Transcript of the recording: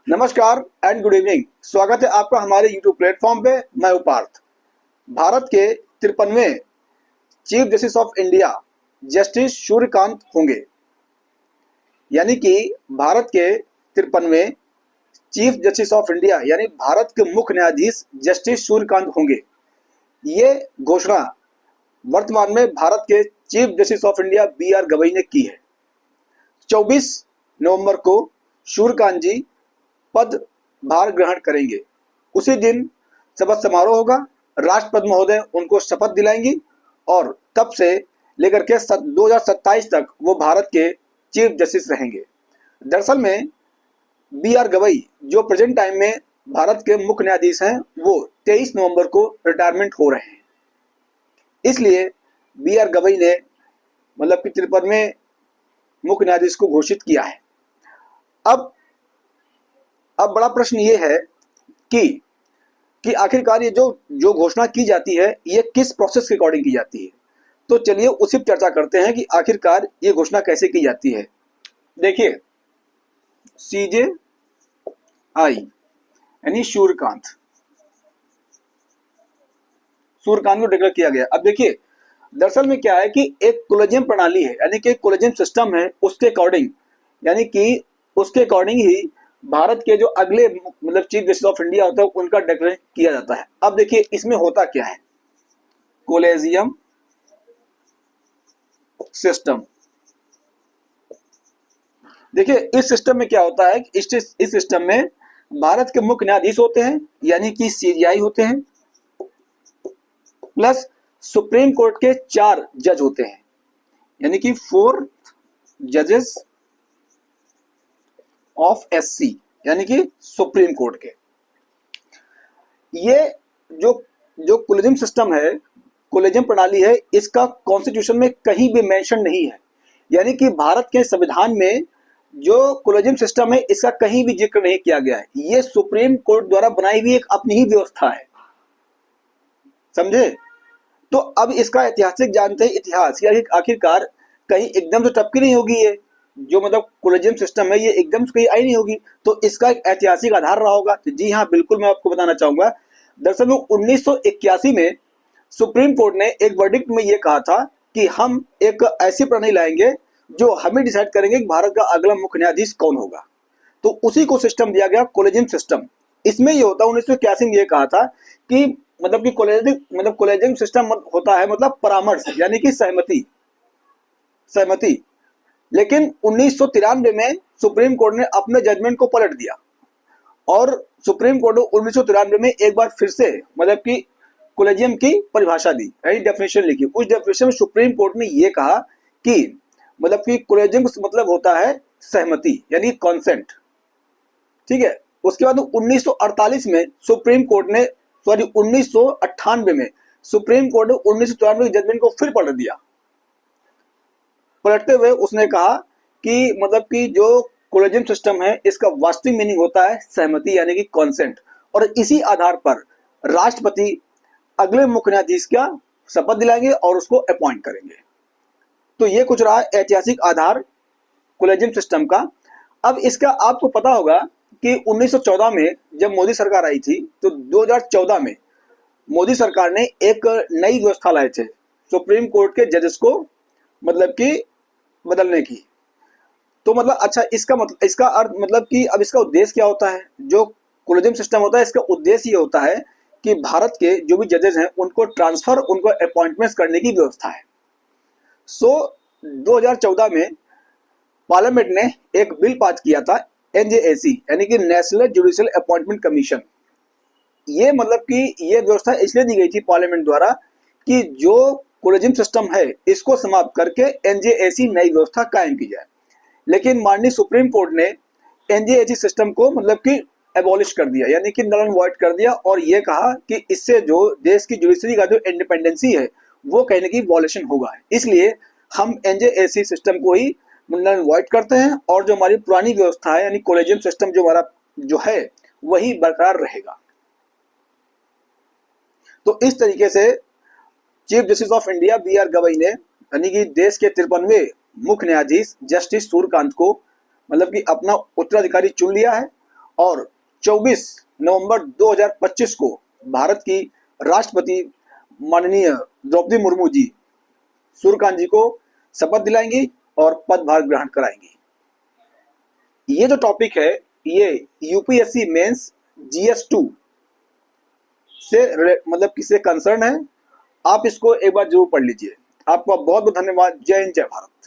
नमस्कार and good evening. स्वागत है आपका हमारे यूट्यूब प्लेटफॉर्म पे। मैं हूं पार्थ। भारत के 53वें chief justice of India justice Suryakant होंगे, यानी कि भारत के 53वें चीफ जस्टिस ऑफ इंडिया यानी भारत के मुख्य न्यायाधीश जस्टिस सूर्यकांत होंगे। ये घोषणा वर्तमान में भारत के chief justice of India BR Gavai ने की है। 24 नवंबर को सूर्यकांत जी पदभार ग्रहण करेंगे। उसी दिन शपथ समारोह होगा। राष्ट्रपति महोदय उनको शपथ दिलाएंगी और तब से लेकर के 2027 तक वो भारत के चीफ जस्टिस रहेंगे। दरअसल में BR गवई जो प्रेजेंट टाइम में भारत के मुख्य न्यायाधीश हैं, वो 23 नवंबर को रिटायरमेंट हो रहे हैं। इसलिए BR गवई ने मतलब कि 53वें मुख्य न्यायाधीश को घोषित किया है। अब बड़ा प्रश्न ये है कि आखिरकार ये जो घोषणा की जाती है ये किस प्रोसेस के अकॉर्डिंग की जाती है। तो चलिए उसी पर चर्चा करते हैं कि आखिरकार ये घोषणा कैसे की जाती है। देखिए, CJI यानी सूर्यकांत को डिक्लेयर किया गया। अब देखिए, दरअसल में क्या है कि एक कोलेजियम प्रणाली है, यानी कि कोलेजियम सिस्टम है, उसके अकॉर्डिंग यानी कि उसके अकॉर्डिंग ही भारत के जो अगले मतलब चीफ जस्टिस ऑफ इंडिया होता है उनका डिक्लेरेशन किया जाता है। अब देखिए इसमें होता क्या है, कोलेजियम सिस्टम। देखिए इस सिस्टम में क्या होता है, इस सिस्टम में भारत के मुख्य न्यायाधीश होते हैं यानी कि CJI होते हैं, प्लस सुप्रीम कोर्ट के 4 जज होते हैं यानी कि 4 जजेस ऑफ SC यानी कि सुप्रीम कोर्ट के। ये जो कोलेजियम सिस्टम है, कोलेजियम प्रणाली है, इसका कॉन्स्टिट्यूशन में कहीं भी मेंशन नहीं है। यानी कि भारत के संविधान में जो कोलेजियम सिस्टम है इसका कहीं भी जिक्र नहीं किया गया है। ये सुप्रीम कोर्ट द्वारा बनाई हुई एक अपनी ही व्यवस्था है, समझे। तो अब इसका ऐतिहासिक जानते हैं, इतिहास या आखिरकार कहीं एकदम से टपकी नहीं होगी। ये जो मतलब कोलेजियम सिस्टम है ये एकदम से कहीं आई नहीं होगी, तो इसका एक ऐतिहासिक आधार रहा होगा। तो जी हाँ, बिल्कुल मैं आपको बताना चाहूंगा। दरअसल में 1981 में सुप्रीम कोर्ट ने एक वर्डिक्ट में ये कहा था कि हम एक ऐसी प्रणाली लाएंगे जो हमें डिसाइड करेंगे कि भारत का अगला मुख्य न्यायाधीश कौन होगा। तो उसी को सिस्टम दिया गया, कोलेजियम सिस्टम। इसमें ये होता है, 1981 में ये कहा था कि मतलब कि कोलेजियम सिस्टम होता है मतलब परामर्श यानी कि सहमति। लेकिन 1993 में सुप्रीम कोर्ट ने अपने जजमेंट को पलट दिया और सुप्रीम कोर्ट ने 1993 में एक बार फिर से मतलब कि कोलेजियम की परिभाषा दी, यानी डेफिनेशन लिखी। उस डेफिनेशन में सुप्रीम कोर्ट ने यह कहा कि मतलब कि कोलेजियम मतलब होता है सहमति यानी कॉन्सेंट, ठीक है। उसके बाद 1998 में सुप्रीम कोर्ट ने 1998 में सुप्रीम कोर्ट ने 1993 के जजमेंट को फिर पलट दिया। पलटते हुए उसने कहा कि मतलब कि जो कोलेजियम सिस्टम है इसका वास्तविक मीनिंग होता है सहमति यानी कि कॉन्सेंट, और इसी आधार पर राष्ट्रपति अगले मुख्य न्यायाधीश का शपथ दिलाएंगे और उसको अपॉइंट करेंगे। तो ये कुछ रहा ऐतिहासिक आधार कोलेजियम सिस्टम का। अब इसका आपको पता होगा कि 1914 में जब मोदी सरकार आई थी, तो 2014 में मोदी सरकार ने एक नई व्यवस्था लाए थे सुप्रीम कोर्ट के जजेस को मतलब कि बदलने की। तो मतलब अच्छा, इसका अर्थ मतलब कि अब इसका उद्देश्य क्या होता है। जो कोलेजियम सिस्टम होता है इसका उद्देश्य ये होता है कि भारत के जो भी जजेस हैं उनको ट्रांसफर, उनको अपॉइंटमेंट्स करने की व्यवस्था है। 2014 में पार्लियामेंट ने एक बिल पास किया था, NJAC यानी कि नेशनल जुडिशियल अपॉइंटमेंट कमीशन। ये मतलब कि ये व्यवस्था इसलिए दी गई थी पार्लियामेंट द्वारा कि जो कोलेजियम सिस्टम है इसको समाप्त करके NJAC नई व्यवस्था कायम की जाए। लेकिन माननीय सुप्रीम कोर्ट ने NJAC सिस्टम को मतलब कि एबॉलिश कर दिया यानी कि नल एंड वॉइड कर दिया, और ये कहा कि इससे जो देश की जुडिशरी का जो इंडिपेंडेंसी है वो कहीं ना कहीं वॉलेशन होगा। इसलिए हम NJAC सिस्टम को ही नल एंड वॉइड करते हैं और जो हमारी पुरानी व्यवस्था है यानी कोलेजियम सिस्टम जो हमारा जो है वही बरकरार रहेगा। तो इस तरीके से chief justice of India BR Gavai ने यानी कि देश के 53वें मुख्य न्यायाधीश जस्टिस सूर्यकांत को मतलब कि अपना उत्तराधिकारी चुन लिया है और 24 नवंबर 2025 को भारत की राष्ट्रपति माननीय द्रौपदी मुर्मू जी सूर्यकांत जी को शपथ दिलाएंगी और पदभार ग्रहण कराएंगी। ये जो टॉपिक है ये यूपीएससी मेंस GS2 से मतलब किससे कंसर्न है, आप इसको एक बार जरूर पढ़ लीजिए। आपका बहुत बहुत धन्यवाद। जय हिंद, जय भारत।